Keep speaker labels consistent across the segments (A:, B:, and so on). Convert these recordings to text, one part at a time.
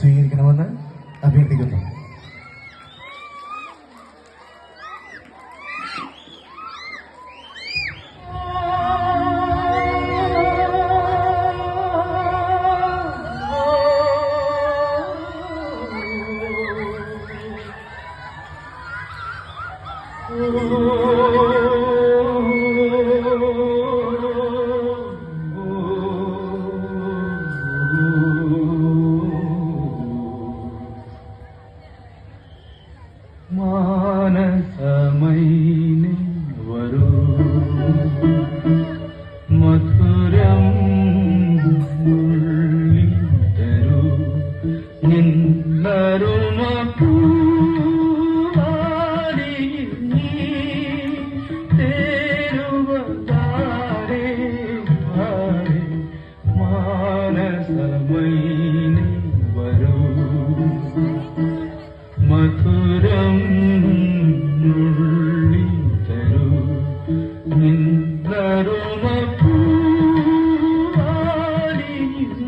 A: സ്വീകരിക്കണമെന്ന് അഭ്യർത്ഥിക്കുന്നു.
B: മാനസമൈനി വരൂ മധുരം ഉള്ളി തരൂ നിന്നരുമ പൂവാരിയിൽ നീ തേരുവതാരേ ആരേ മാനസമൈനി വരൂ മധുരം ഉള്ളി തരൂ നിന്നരുമ പൂവാരിയിൽ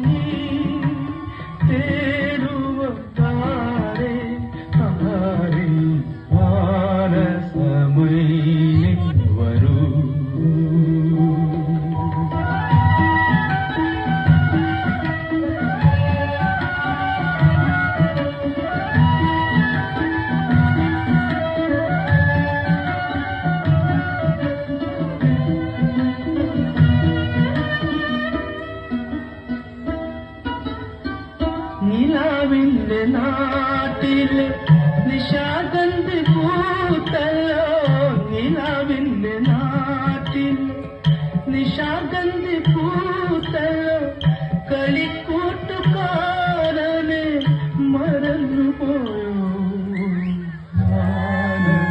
B: നീ തേരുവതാരേ ആരേ മാനസമൈനി വരൂ. നിലാവിന്റെ നാട്ടിലെ നിശാഗന്ധി പൂത്തല്ലോ നിലാവിന്റെ നാട്ടിലെ നിശാഗന്ധി പൂത്തല്ലോ കളിക്കൂട്ടുകാരനെ മറന്നുപോയോ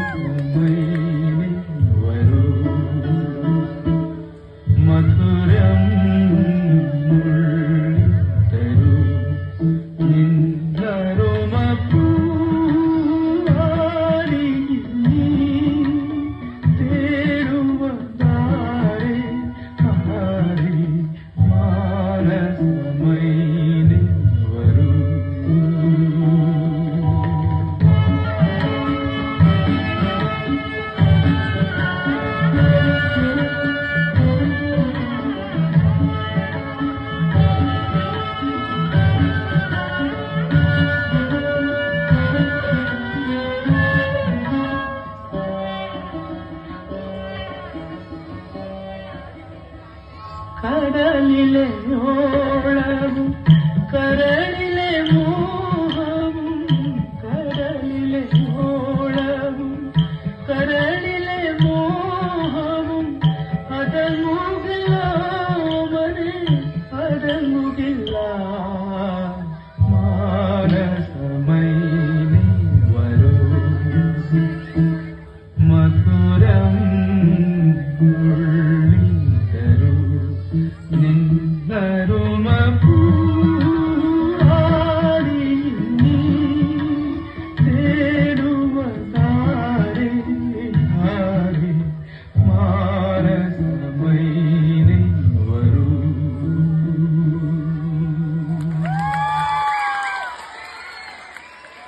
B: മാനസമൈനി വരൂ മധുരം ഉള്ളി തരൂ നിന്നരുമ പൂവാരിയിൽ നീ തേരുവതാരേ ആരേ മാനസമൈനി വരൂ. കടലിലെ ഓളവും കരളിലെ